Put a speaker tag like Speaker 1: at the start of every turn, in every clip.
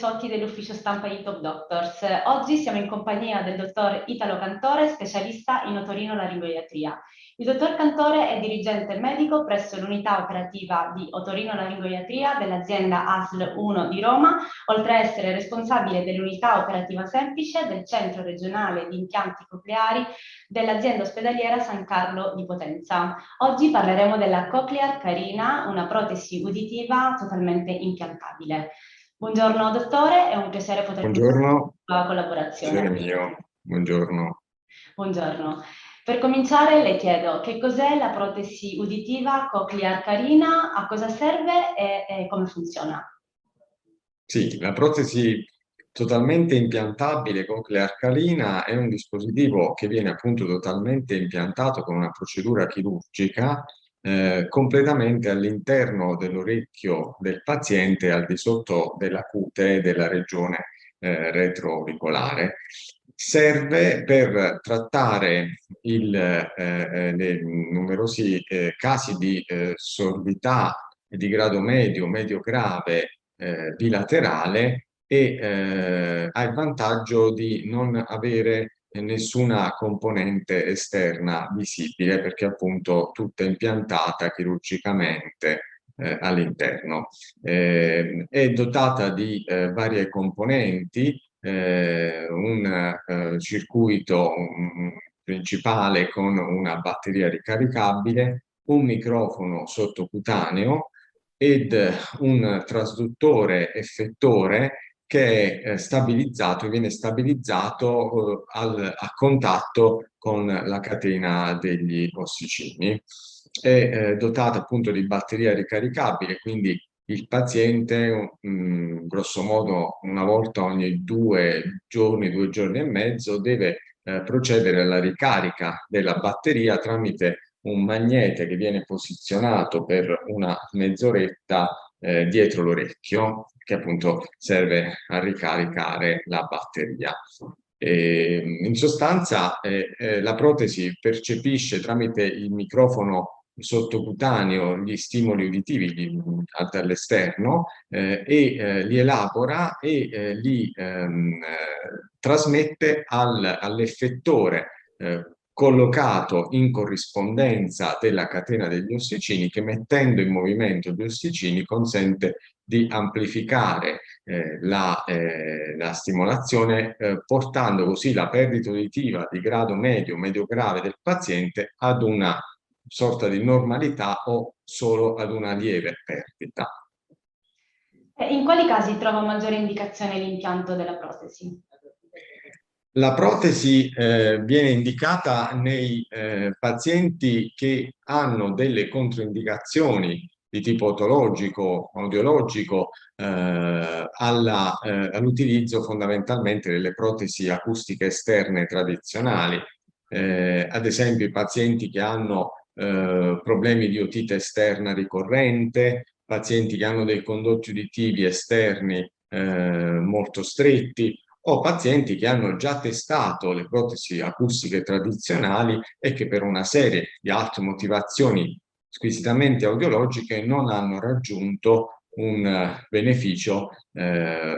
Speaker 1: Rizzotti dell'ufficio stampa di Top Doctors. Oggi siamo in compagnia del dottor Italo Cantore, specialista in otorinolaringoiatria. Il dottor Cantore è dirigente medico presso l'unità operativa di otorinolaringoiatria dell'azienda ASL 1 di Roma, oltre a essere responsabile dell'unità operativa semplice del centro regionale di impianti cocleari dell'azienda ospedaliera San Carlo di Potenza. Oggi parleremo della Cochlear Carina, una protesi uditiva totalmente impiantabile. Buongiorno dottore, è un piacere poter contare
Speaker 2: Buongiorno,
Speaker 1: con la collaborazione.
Speaker 2: piacere mio, buongiorno.
Speaker 1: Buongiorno. Per cominciare le chiedo che cos'è la protesi uditiva Cochlear Carina, a cosa serve e come funziona?
Speaker 2: Sì, la protesi totalmente impiantabile Cochlear Carina è un dispositivo che viene appunto totalmente impiantato con una procedura chirurgica completamente all'interno dell'orecchio del paziente al di sotto della cute della regione retroauricolare. Serve per trattare i numerosi casi di sordità di grado medio, medio grave bilaterale e ha il vantaggio di non avere nessuna componente esterna visibile perché appunto tutta impiantata chirurgicamente all'interno. È dotata di varie componenti, un circuito principale con una batteria ricaricabile, un microfono sottocutaneo ed un trasduttore effettore che è stabilizzato, viene stabilizzato a contatto con la catena degli ossicini. È dotata appunto di batteria ricaricabile, quindi il paziente, grosso modo, una volta ogni 2 giorni, 2 giorni e mezzo, deve procedere alla ricarica della batteria tramite un magnete che viene posizionato per una mezz'oretta dietro l'orecchio, che appunto serve a ricaricare la batteria. In sostanza, la protesi percepisce tramite il microfono sottocutaneo gli stimoli uditivi dall'esterno li elabora e li trasmette all'effettore collocato in corrispondenza della catena degli ossicini che, mettendo in movimento gli ossicini, consente di amplificare la stimolazione, portando così la perdita uditiva di grado medio, medio grave del paziente ad una sorta di normalità o solo ad una lieve perdita.
Speaker 1: In quali casi trova maggiore indicazione l'impianto della protesi?
Speaker 2: La protesi viene indicata nei pazienti che hanno delle controindicazioni di tipo otologico, audiologico, all'utilizzo fondamentalmente delle protesi acustiche esterne tradizionali. Ad esempio, i pazienti che hanno problemi di otite esterna ricorrente, pazienti che hanno dei condotti uditivi esterni molto stretti, o pazienti che hanno già testato le protesi acustiche tradizionali e che per una serie di altre motivazioni squisitamente audiologiche non hanno raggiunto un beneficio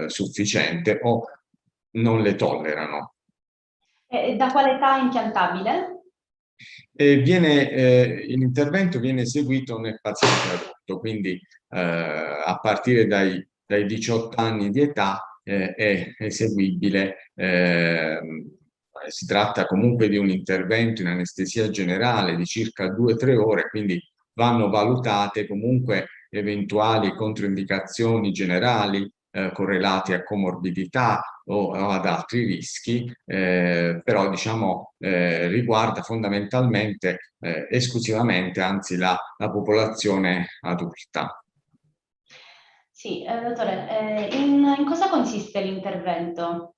Speaker 2: sufficiente o non le tollerano.
Speaker 1: E da quale età è impiantabile?
Speaker 2: L'intervento viene eseguito nel paziente adulto, quindi a partire dai 18 anni di età è eseguibile. Si tratta comunque di un intervento in anestesia generale di circa 2-3 ore, quindi vanno valutate comunque eventuali controindicazioni generali correlate a comorbidità o ad altri rischi, però diciamo riguarda fondamentalmente, esclusivamente, anzi, la popolazione adulta.
Speaker 1: Sì, dottore, in cosa consiste l'intervento?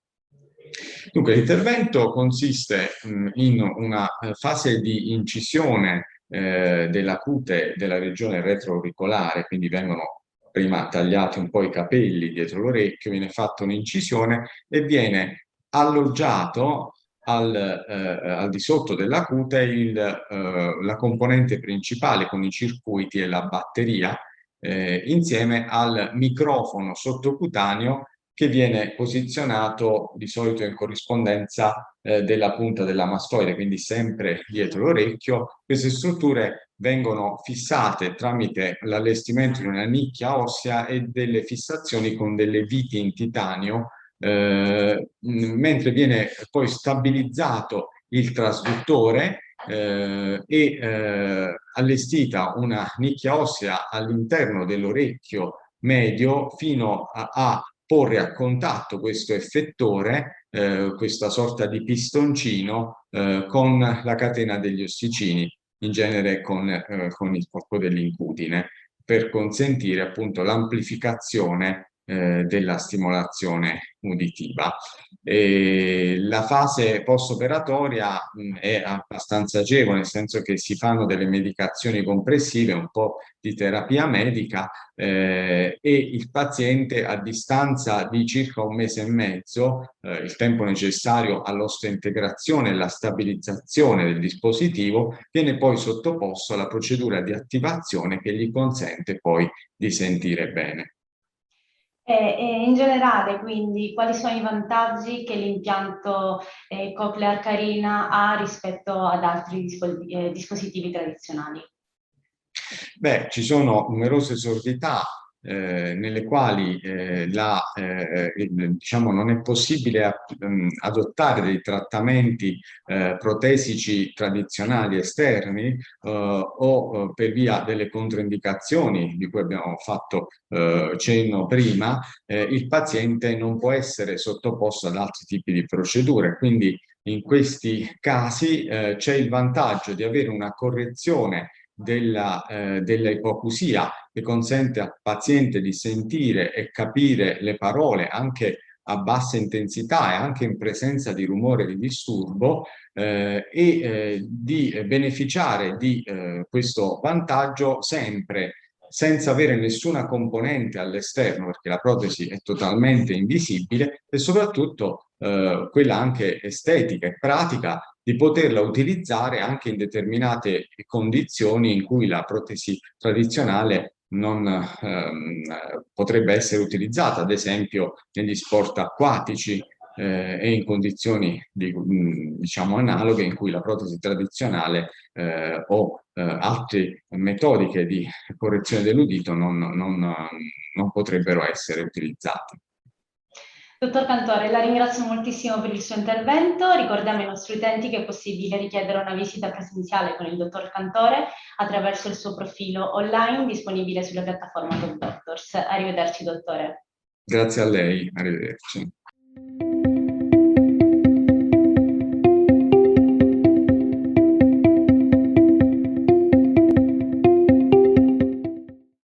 Speaker 2: Dunque, l'intervento consiste in una fase di incisione della cute della regione retroauricolare, quindi vengono prima tagliati un po' i capelli dietro l'orecchio, viene fatta un'incisione e viene alloggiato al di sotto della cute la componente principale con i circuiti e la batteria, insieme al microfono sottocutaneo che viene posizionato di solito in corrispondenza della punta della mastoide, quindi sempre dietro l'orecchio. Queste strutture vengono fissate tramite l'allestimento di una nicchia ossea e delle fissazioni con delle viti in titanio, mentre viene poi stabilizzato il trasduttore allestita una nicchia ossea all'interno dell'orecchio medio fino a porre a contatto questo effettore, questa sorta di pistoncino, con la catena degli ossicini, in genere con il corpo dell'incudine, per consentire appunto l'amplificazione della stimolazione uditiva. E la fase post-operatoria è abbastanza agevole, nel senso che si fanno delle medicazioni compressive, un po' di terapia medica, e il paziente a distanza di circa un mese e mezzo, il tempo necessario all'osteointegrazione e alla stabilizzazione del dispositivo, viene poi sottoposto alla procedura di attivazione che gli consente poi di sentire bene.
Speaker 1: E in generale, quindi, quali sono i vantaggi che l'impianto Cochlear Carina ha rispetto ad altri dispositivi tradizionali?
Speaker 2: Beh, ci sono numerose sordità nelle quali diciamo, non è possibile adottare dei trattamenti protesici tradizionali esterni o per via delle controindicazioni di cui abbiamo fatto cenno prima, il paziente non può essere sottoposto ad altri tipi di procedure. Quindi in questi casi c'è il vantaggio di avere una correzione della ipoacusia che consente al paziente di sentire e capire le parole anche a bassa intensità e anche in presenza di rumore di disturbo di beneficiare di questo vantaggio sempre senza avere nessuna componente all'esterno, perché la protesi è totalmente invisibile, e soprattutto quella anche estetica e pratica di poterla utilizzare anche in determinate condizioni in cui la protesi tradizionale non potrebbe essere utilizzata, ad esempio negli sport acquatici e in condizioni diciamo analoghe in cui la protesi tradizionale o altre metodiche di correzione dell'udito non potrebbero essere utilizzate.
Speaker 1: Dottor Cantore, la ringrazio moltissimo per il suo intervento. Ricordiamo ai nostri utenti che è possibile richiedere una visita presenziale con il dottor Cantore attraverso il suo profilo online disponibile sulla piattaforma Top Doctors. Arrivederci, dottore.
Speaker 2: Grazie a lei, arrivederci.